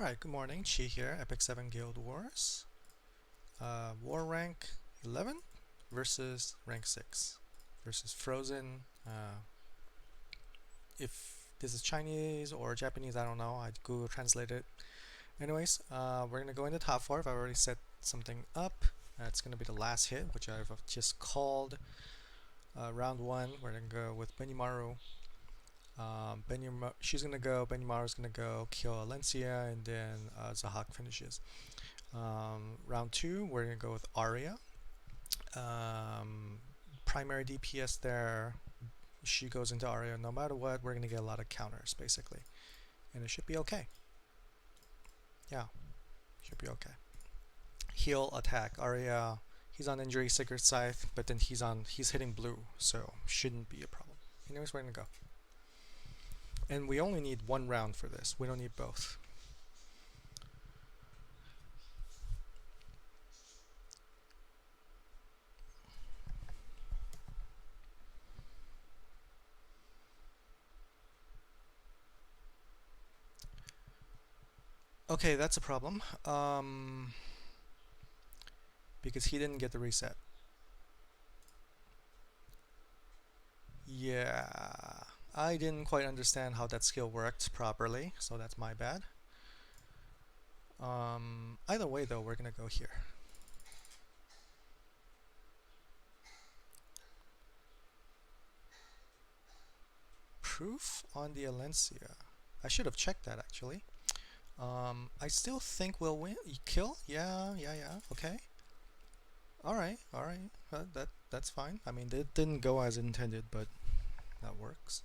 Alright, good morning. Chi here, Epic 7 Guild Wars. War rank 11 versus rank 6 versus Frozen. If this is Chinese or Japanese, I don't know. I'd Google translate it. Anyways, we're gonna go into top 4. I've already set something up. It's gonna be the last hit, which I've just called. Round 1, we're gonna go with Benimaru. She's gonna go, Benimaru's gonna go, kill Alencia, and then Zahak finishes. Round 2, we're going to go with Arya. Primary DPS there. She goes into Arya. No matter what, we're going to get a lot of counters, basically. And it should be okay. Yeah, should be okay. Heal attack. Arya, he's on Injury Seeker Scythe, but then he's hitting blue, so shouldn't be a problem. Anyways, we're going to go. And we only need one round for this. We don't need both. Okay, that's a problem. Because he didn't get the reset. Yeah, I didn't quite understand how that skill worked properly, so that's my bad. Either way though, we're gonna go here. Proof on the Alencia. I should have checked that actually. I still think we'll win. Kill? Yeah. Okay. Alright. That's fine. I mean, it didn't go as intended, but that works.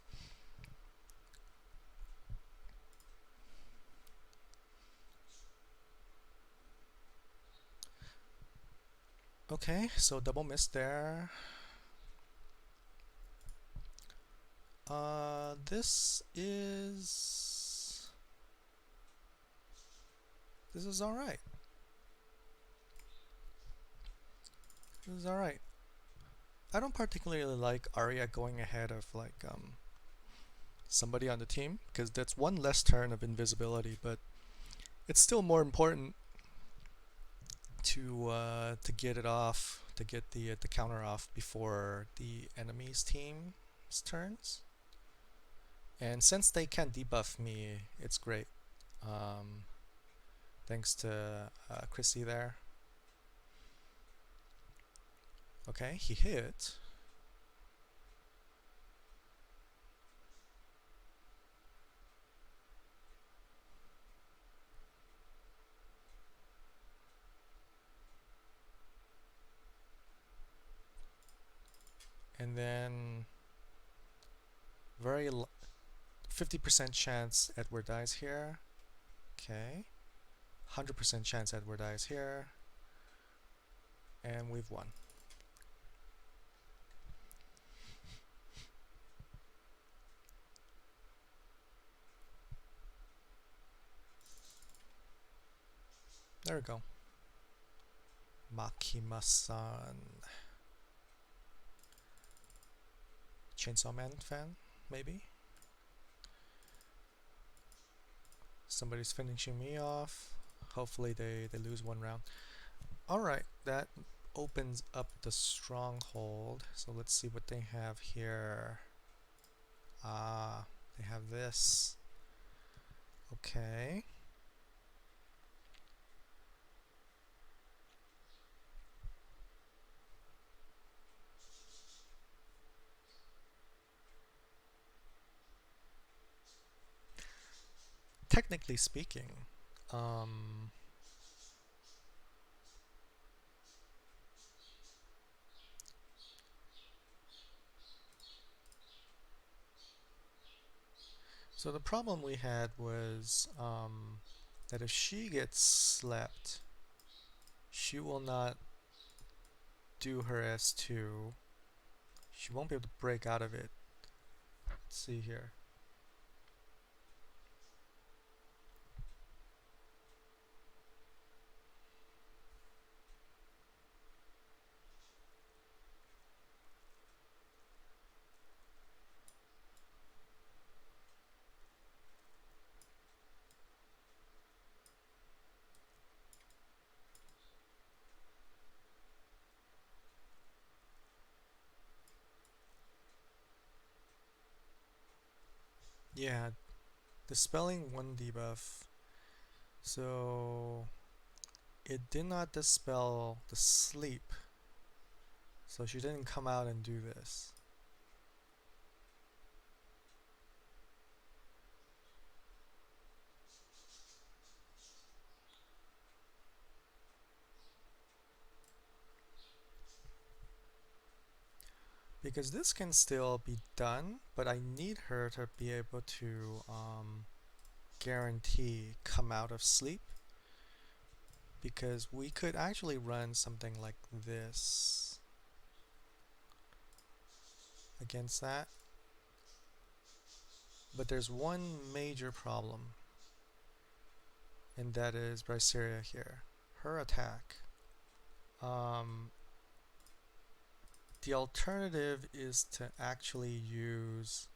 Okay, so double miss there. This is alright. This is alright. I don't particularly like Arya going ahead of like somebody on the team because that's one less turn of invisibility, but it's still more important to get it off, to get the counter off before the enemy's team's turns. And since they can debuff me, it's great. Thanks to Chrissy there. Okay, he hit. And then 50% chance Edward dies here. Okay. 100% chance Edward dies here. And we've won. There we go. Makima-san. Chainsaw Man fan, maybe? Somebody's finishing me off. Hopefully they lose one round. Alright, that opens up the stronghold. So let's see what they have here. They have this. Okay. Technically speaking, so the problem we had was that if she gets slept, she will not do her S2. She won't be able to break out of it. Let's see here. Yeah, dispelling one debuff. So it did not dispel the sleep. So she didn't come out and do this. Because this can still be done, but I need her to be able to guarantee come out of sleep. Because we could actually run something like this against that. But there's one major problem, and that is Braceria here. Her attack. Um, the alternative is to actually use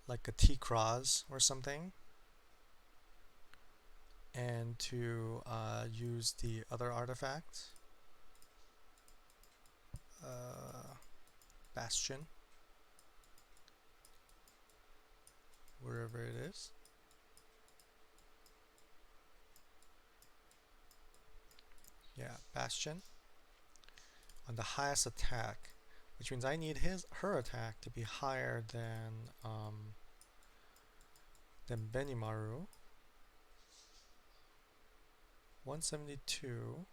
like a T-Cross or something, and to use the other artifact, Bastion, wherever it is. Yeah, Bastion on the highest attack, which means I need her attack to be higher than Benimaru. 172.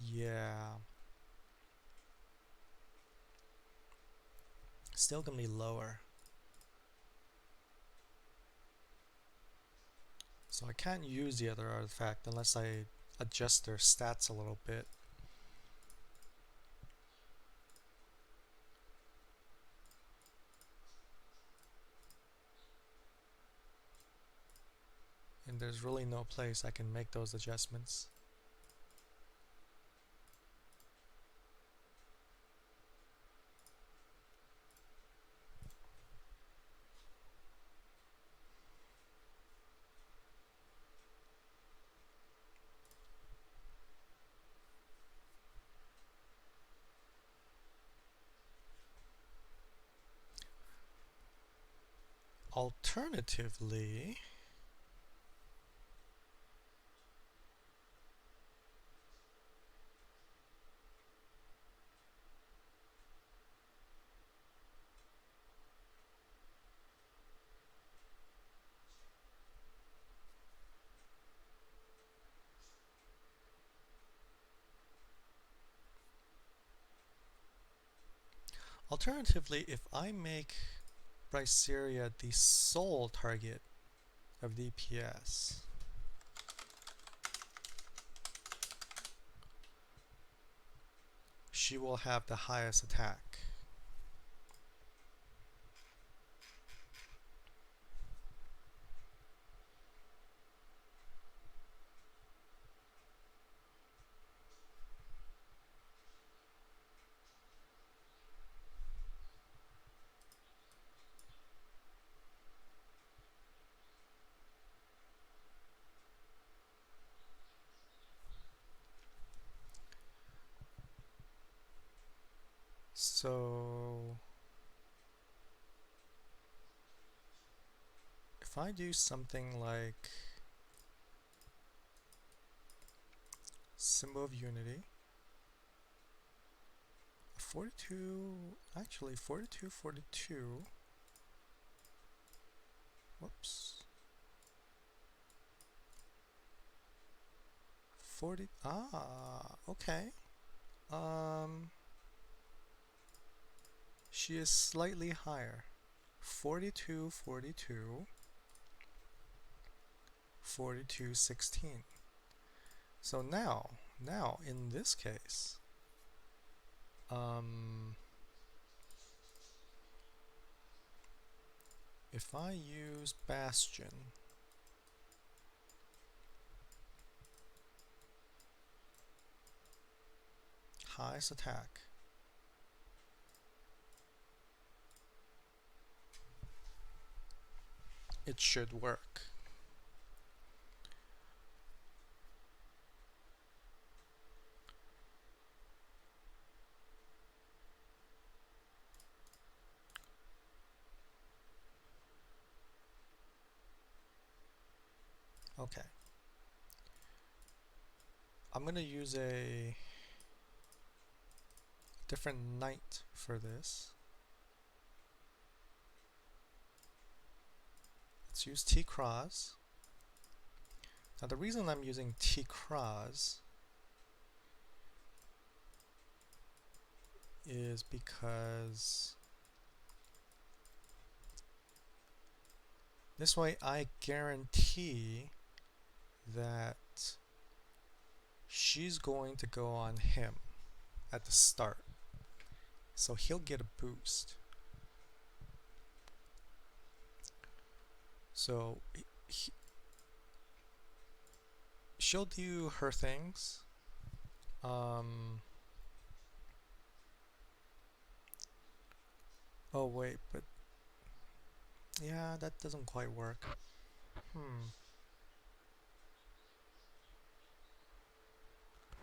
Yeah. Still gonna be lower. So I can't use the other artifact unless I adjust their stats a little bit. And there's really no place I can make those adjustments. Alternatively, if I make Braceria the sole target of DPS, she will have the highest attack. So if I do something like Symbol of Unity, 42, actually 42, 42, whoops, 40, okay, she is slightly higher, 42, 42, 42, 16. So now in this case, if I use Bastion, highest attack, it should work. Okay. I'm gonna use a different knight for this. Let's use T-Cross. Now the reason I'm using T-Cross is because this way I guarantee that she's going to go on him at the start. So he'll get a boost. So she'll do her things. Oh wait, but yeah, that doesn't quite work.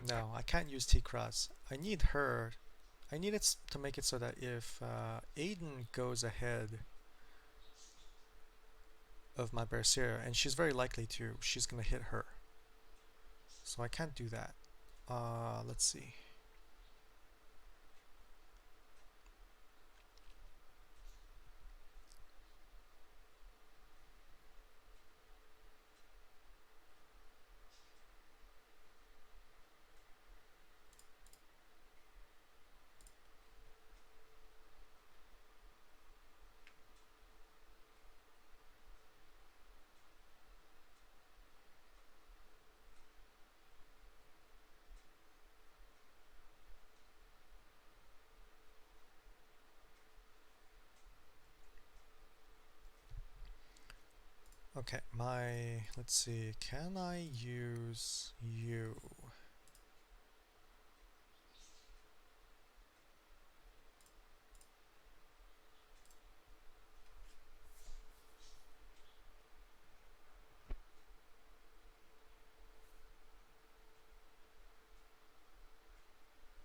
No, I can't use T-Cross. I need her. I need it to make it so that if Aiden goes ahead of my Berseria, and she's very likely to, she's gonna hit her. So I can't do that. Let's see. Okay, let's see, can I use you?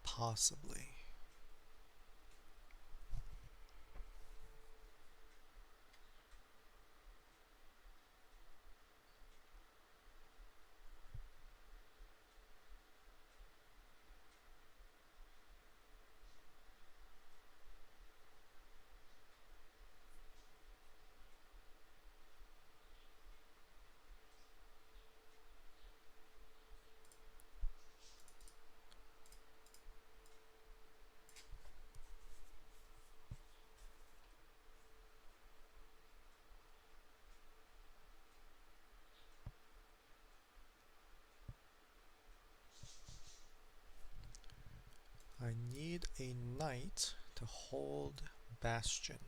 Possibly. I need a knight to hold Bastion.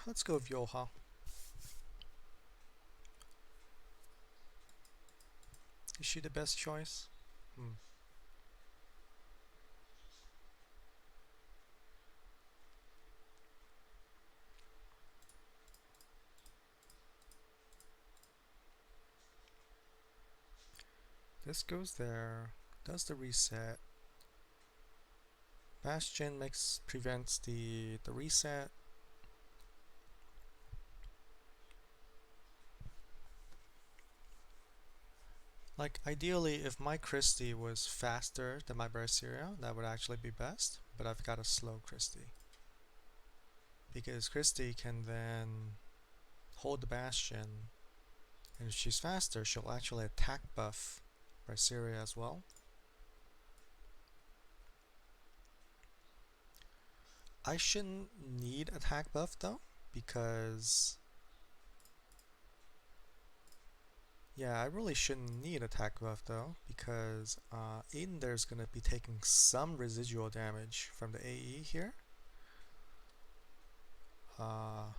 Let's go with Yoha. Is she the best choice? This goes there, does the reset. Bastion prevents the reset. Like, ideally, if my Christie was faster than my Berseria, that would actually be best, but I've got a slow Christie. Because Christie can then hold the Bastion, and if she's faster, she'll actually attack buff Berseria as well. I shouldn't need attack buff though, because yeah, I really shouldn't need attack buff though, because Aiden there's gonna be taking some residual damage from the AE here. Uh,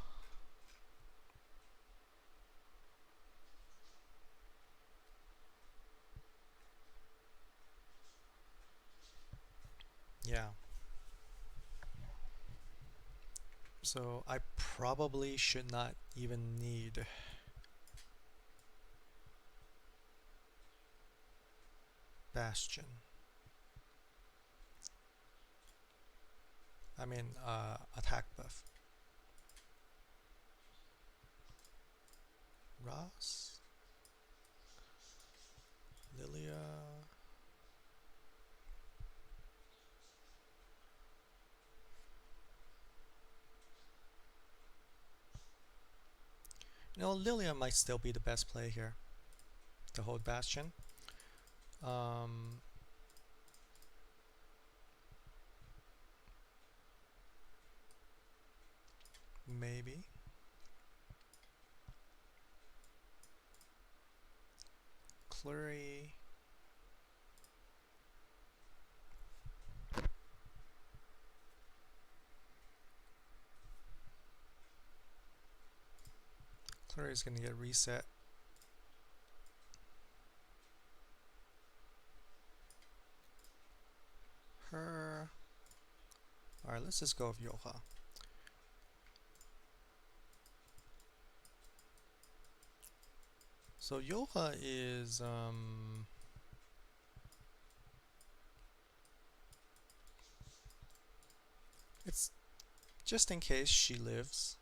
yeah. So I probably should not even need Bastion. I mean, attack buff. Ross, Lilia. You know, Lilia might still be the best play here to hold Bastion. Um, maybe. Clury. Clury is gonna get reset. Her. Alright, let's just go with Yoha. So Yoha is it's just in case she lives,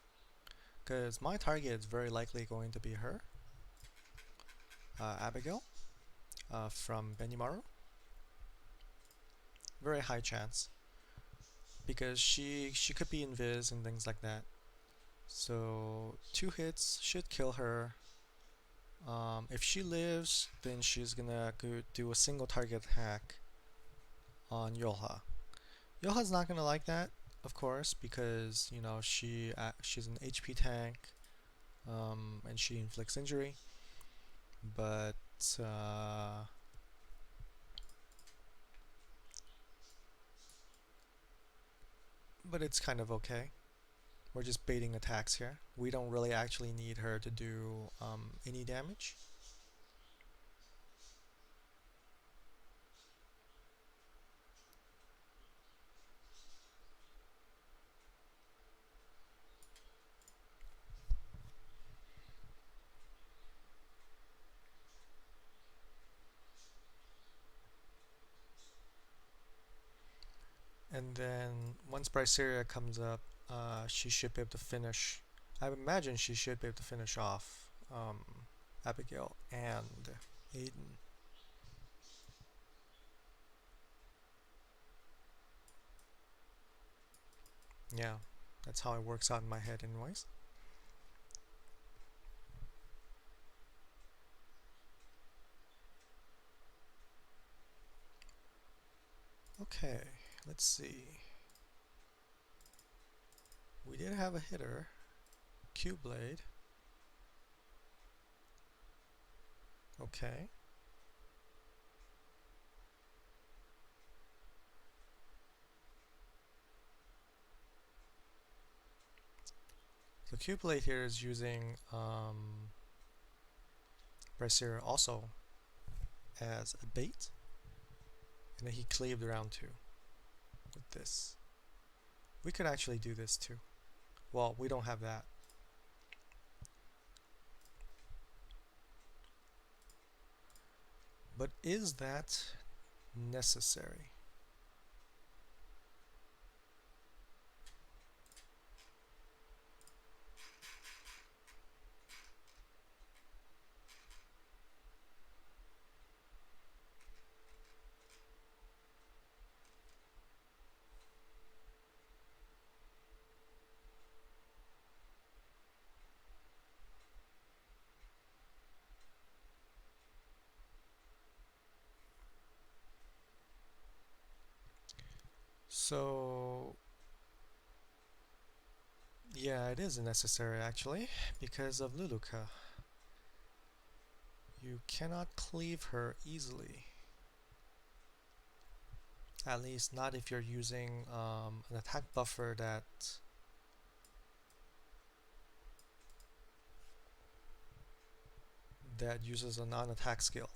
because my target is very likely going to be her, Abigail, from Benimaru. Very high chance, because she could be invis and things like that. So 2 hits should kill her. If she lives, then she's gonna go do a single target attack on Yoha. Yoha's not gonna like that, of course, because you know she's an HP tank, and she inflicts injury. But but it's kind of okay. We're just baiting attacks here. We don't really actually need her to do any damage. And then once Bryceria comes up, she should be able to finish. I imagine she should be able to finish off Abigail and Aiden. Yeah, that's how it works out in my head, anyways. Okay, let's see. We did have a hitter, Q-Blade. Okay. So Q-Blade here is using Bracer also as a bait, and then he cleaved around too with this. We could actually do this too. Well, we don't have that. But is that necessary? So Yeah, it is necessary actually, because of Luluka. You cannot cleave her easily. At least not if you're using an attack buffer that uses a non-attack skill.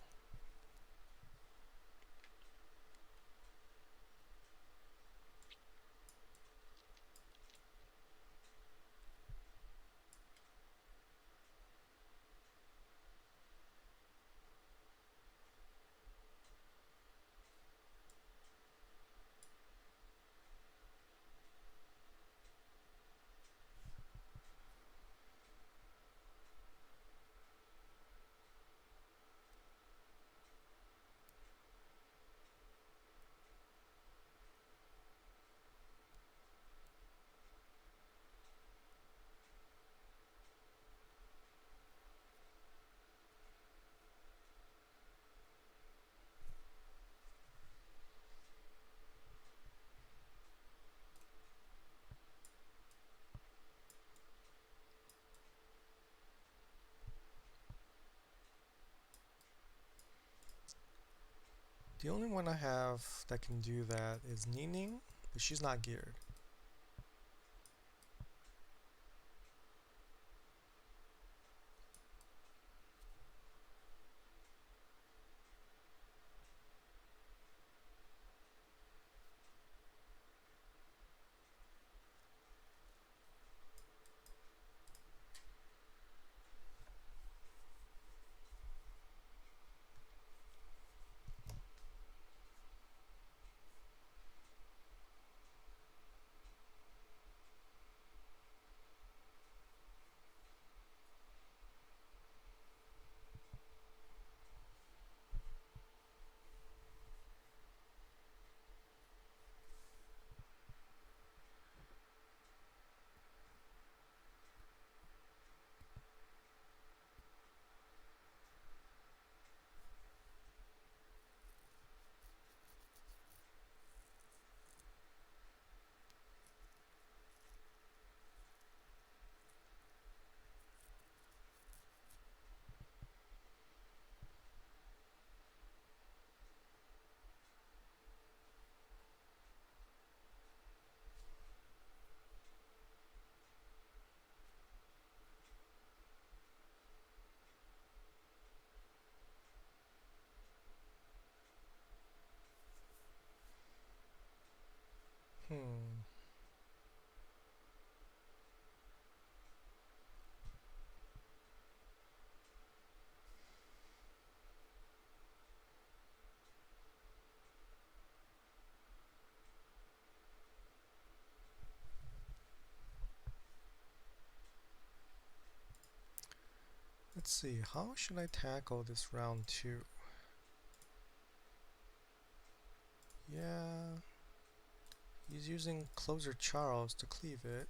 The only one I have that can do that is Nining, but she's not geared. Hmm. Let's see, how should I tackle this round 2? Yeah, he's using Closer Charles to cleave it.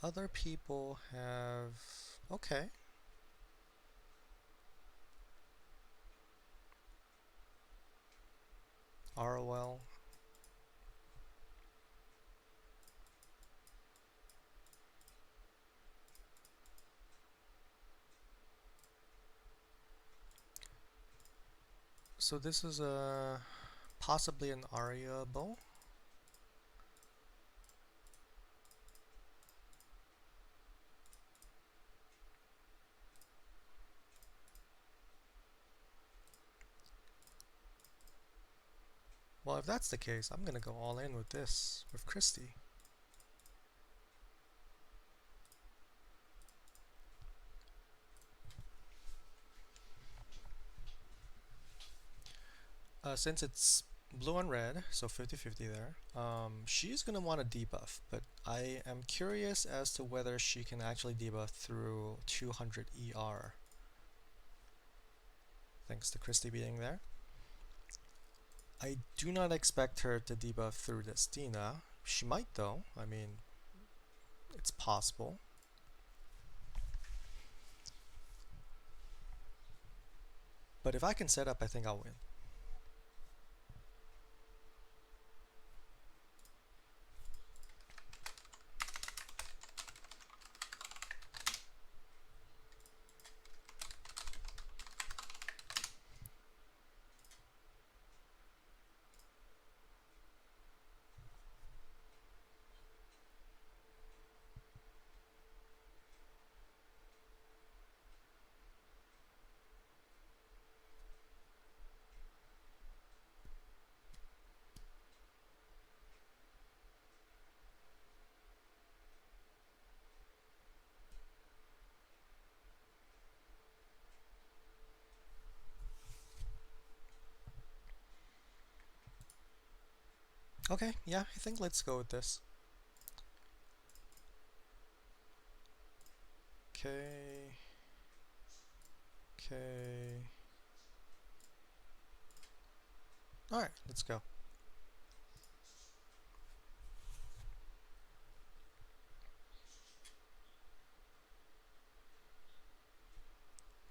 Other people have... okay. ROL. So this is possibly an Arya bow. Well, if that's the case, I'm gonna go all in with this, with Christie. Since it's blue and red, so 50-50 there, she's gonna want a debuff, but I am curious as to whether she can actually debuff through 200 ER. Thanks to Christie being there. I do not expect her to debuff through Destina. She might though, I mean, it's possible. But if I can set up, I think I'll win. Okay, yeah, I think let's go with this. Okay. Okay. Alright, let's go.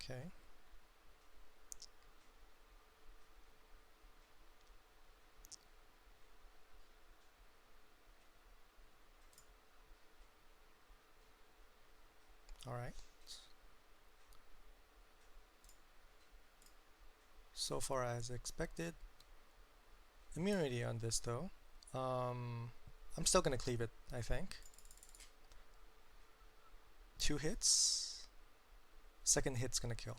Okay. Alright. So far as expected. Immunity on this though. I'm still gonna cleave it, I think. 2 hits. Second hit's gonna kill.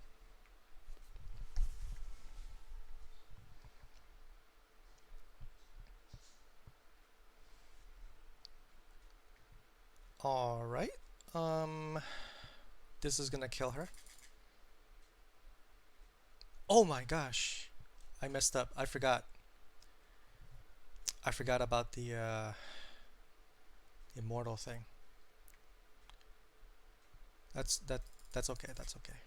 Alright. This is gonna kill her. Oh my gosh. I messed up. I forgot. I forgot about the immortal thing. That's okay. That's okay.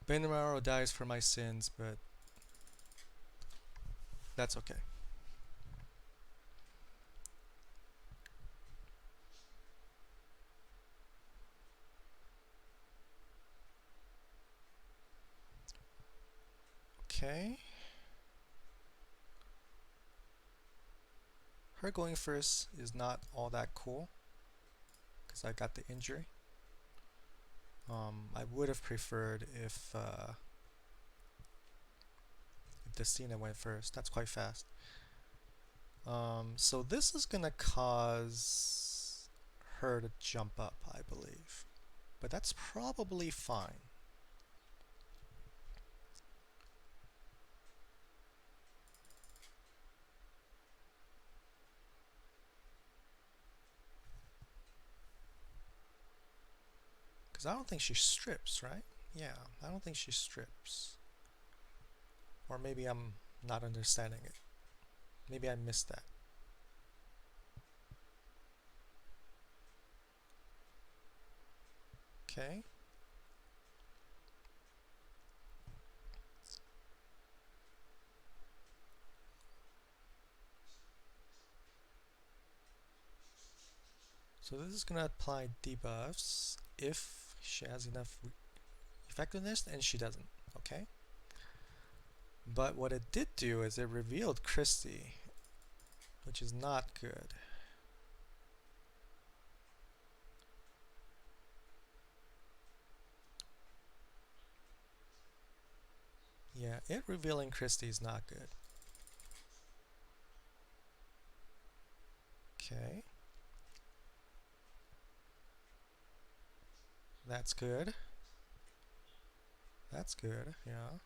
Benramaro dies for my sins, but that's okay. Okay. Her going first is not all that cool because I got the injury. I would have preferred if Destina went first. That's quite fast. So this is gonna cause her to jump up, I believe. But that's probably fine. Because I don't think she strips, right? Yeah, I don't think she strips. Or maybe I'm not understanding it. Maybe I missed that. Okay. So this is gonna apply debuffs if she has enough effectiveness, and she doesn't. Okay. But what it did do is it revealed Christy, which is not good. Yeah, it revealing Christy is not good. Okay. That's good. That's good, yeah.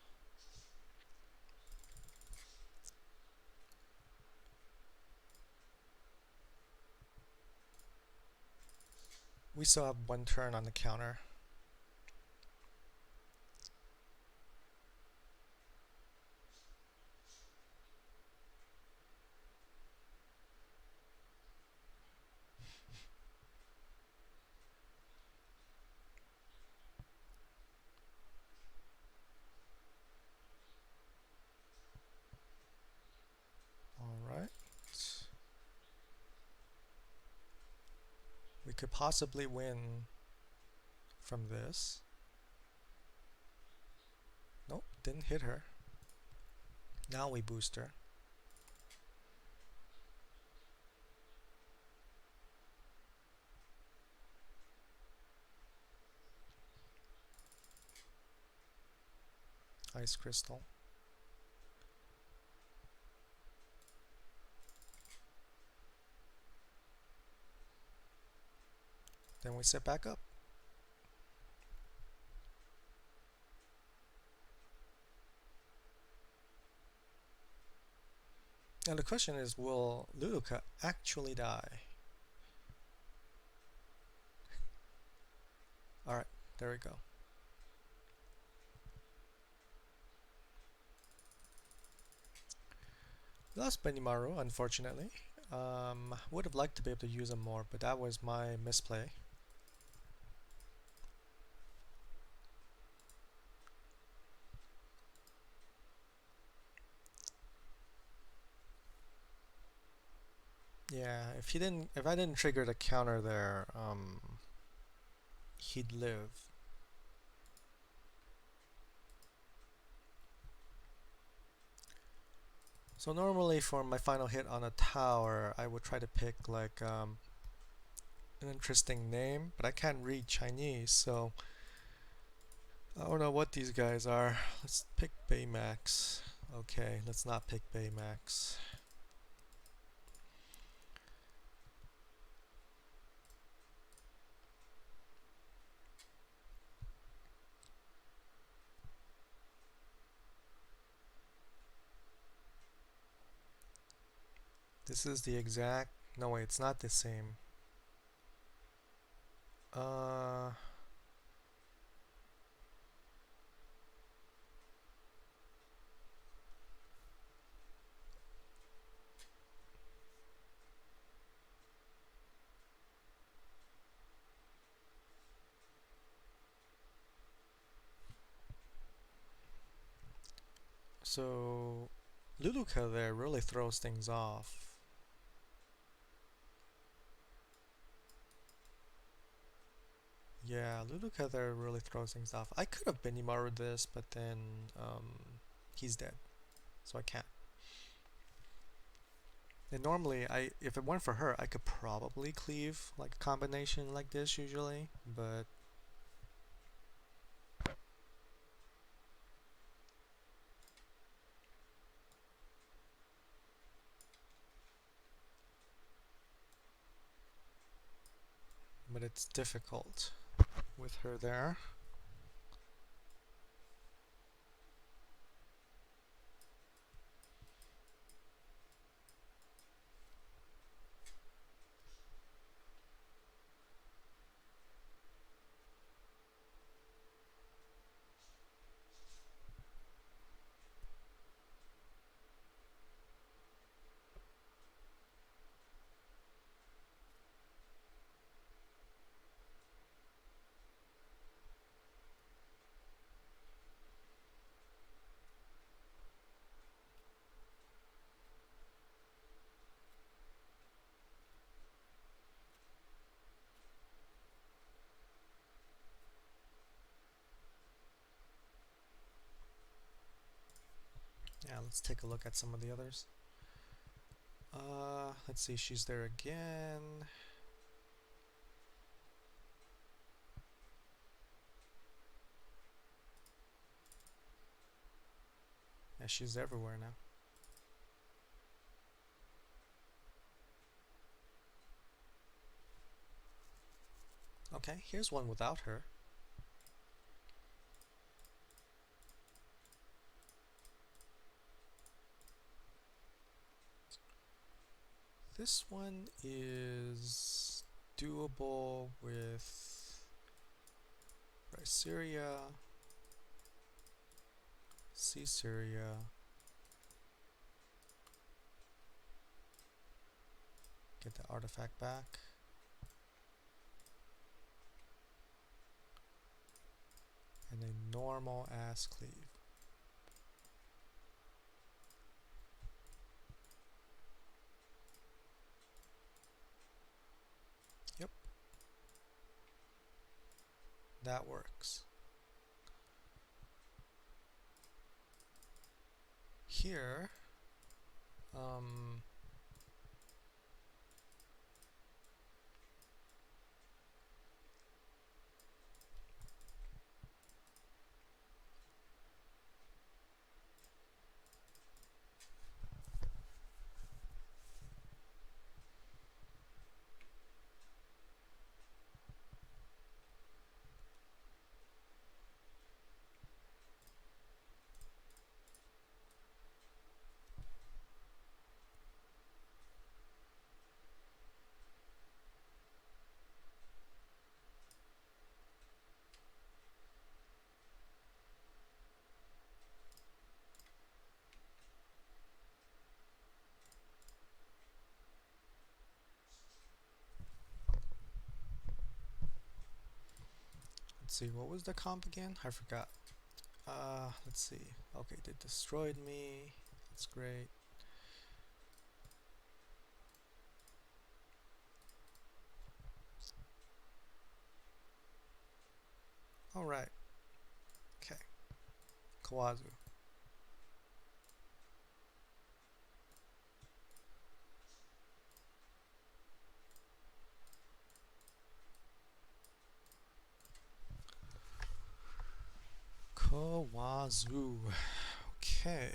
We still have 1 turn on the counter. Alright. We could possibly win from this. Nope, didn't hit her. Now we boost her. Ice crystal. Then we set back up. Now the question is, will Ludoka actually die? There we go. Lost Benimaru, unfortunately. Would have liked to be able to use him more, but that was my misplay. Yeah, if I didn't trigger the counter there, he'd live. So normally for my final hit on a tower, I would try to pick like an interesting name, but I can't read Chinese, so I don't know what these guys are. Let's pick Baymax. Okay, let's not pick Baymax. This is the exact... No, wait, it's not the same. Uh... So... Luluka there really throws things off. Yeah, Luluka there really throws things off. I could have Benimaru this, but then he's dead, so I can't. And normally, if it weren't for her, I could probably cleave like a combination like this usually, but it's difficult with her there. Yeah, let's take a look at some of the others. Let's see, she's there again. Yeah, she's everywhere now. Okay, here's one without her. This one is doable with Syria, Syria, get the artifact back. And a normal ass cleave. Yep. That works. Here, Let's see, what was the comp again? I forgot. Let's see. Okay, they destroyed me. That's great. Alright. Okay. Kawazu. Kawazu. Okay.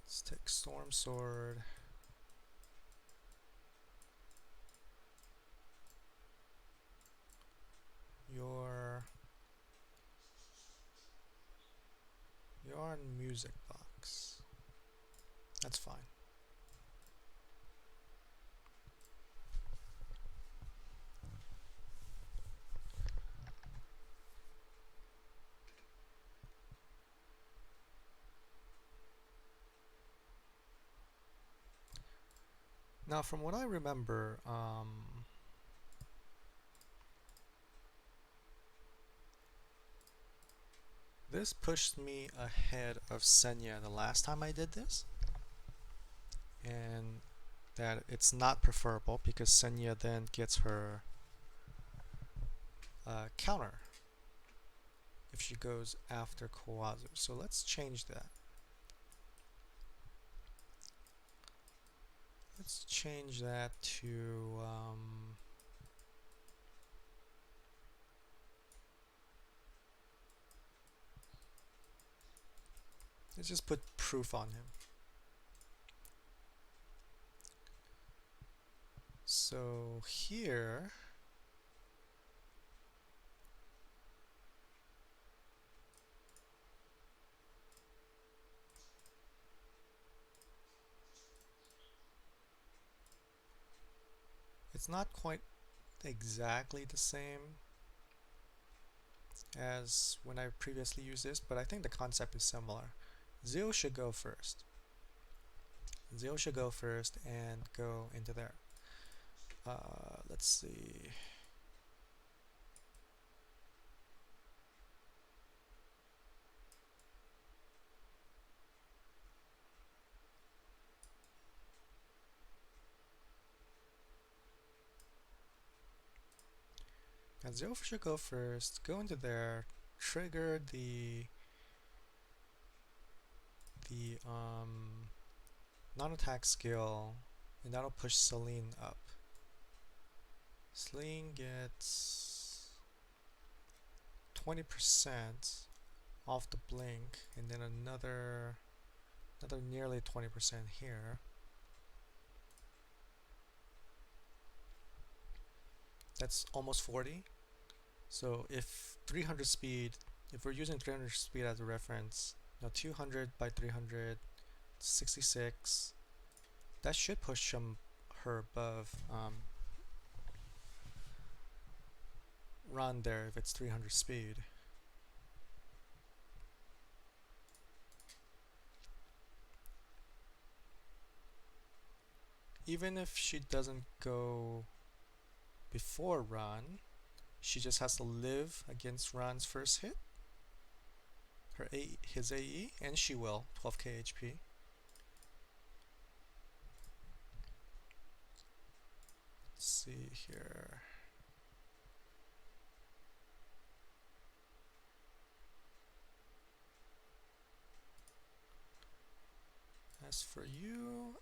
Let's take Storm Sword. You're on music box. That's fine. Now, from what I remember, this pushed me ahead of Senya the last time I did this, and that it's not preferable because Senya then gets her counter if she goes after Kawazu. So let's change that. Let's change that to let's just put proof on him. So here it's not quite exactly the same as when I previously used this, but I think the concept is similar. Zio should go first. Zio should go first and go into there. Let's see. Now Zio should go first, go into there, trigger the non-attack skill, and that'll push Celine up. Celine gets 20% off the blink, and then another nearly 20% here. That's almost 40. So if 300 speed, if we're using 300 speed as a reference, now 200 by 300, 66. That should push her above Ran there if it's 300 speed. Even if she doesn't go before Ran, she just has to live against Ran's first hit, his AE, and she will 12k HP. Let's see here. As for you,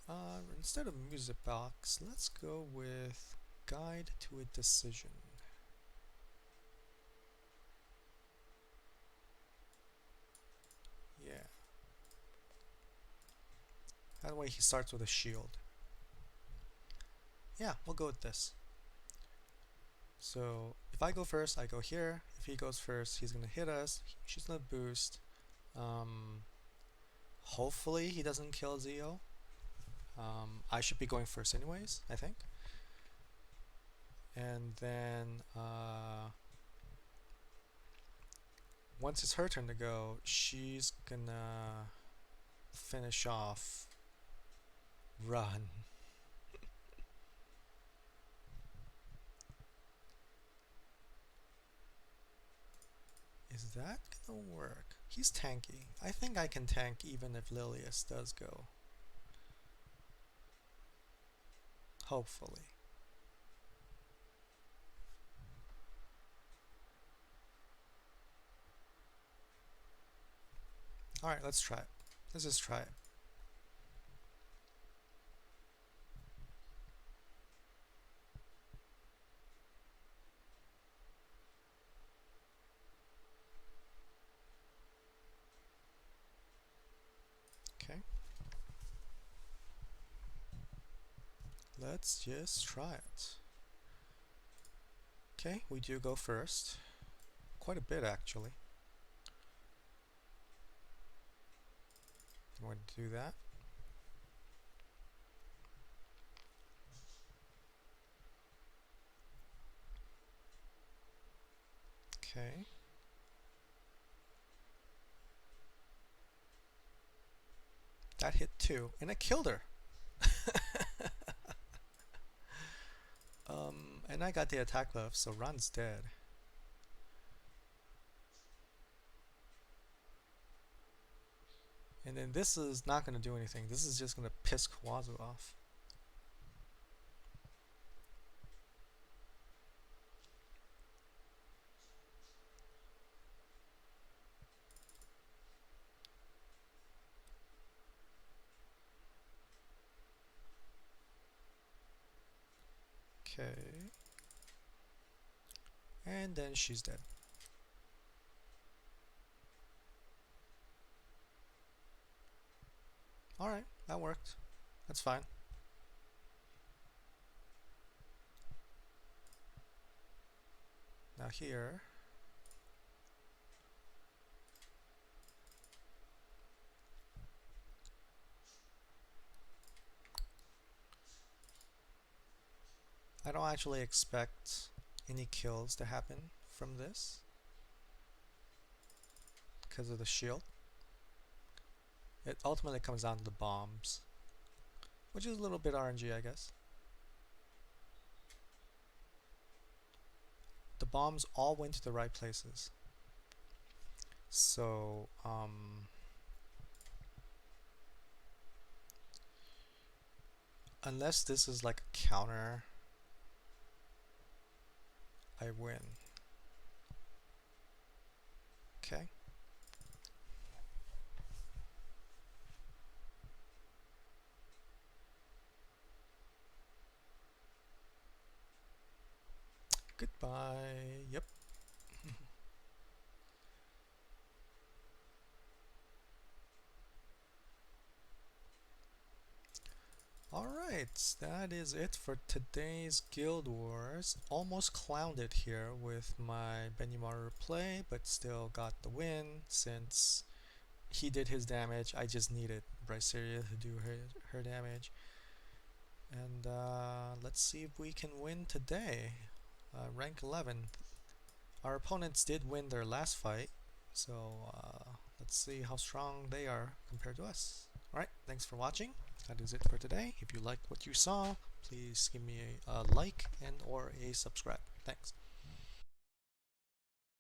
instead of music box, let's go with guide to a decision. Yeah. That way he starts with a shield. Yeah, we'll go with this. So if I go first, I go here. If he goes first, he's gonna hit us. She's gonna boost. Hopefully he doesn't kill Zio. I should be going first anyways, I think. And then once it's her turn to go, she's gonna finish off Ran. Is that gonna work? He's tanky. I think I can tank even if Lilius does go. Hopefully. Alright, let's try it. Let's just try it. Okay. Let's just try it. Okay, we do go first. Quite a bit actually. I'm going to do that. Okay. That hit too, and it killed her. And I got the attack buff, so Ron's dead. And then this is not going to do anything. This is just going to piss Kawazu off. Okay. And then she's dead. Alright, that worked. That's fine. Now here, I don't actually expect any kills to happen from this because of the shield. It ultimately comes down to the bombs, which is a little bit RNG, I guess. The bombs all went to the right places. So, unless this is like a counter, I win. Okay. Goodbye. Yep. Alright, that is it for today's Guild Wars. Almost clowned it here with my Benimaru play, but still got the win since he did his damage. I just needed Bryceria to do her damage. And let's see if we can win today. Rank 11. Our opponents did win their last fight, so let's see how strong they are compared to us. Alright, thanks for watching. That is it for today. If you liked what you saw, please give me a like and or a subscribe. Thanks.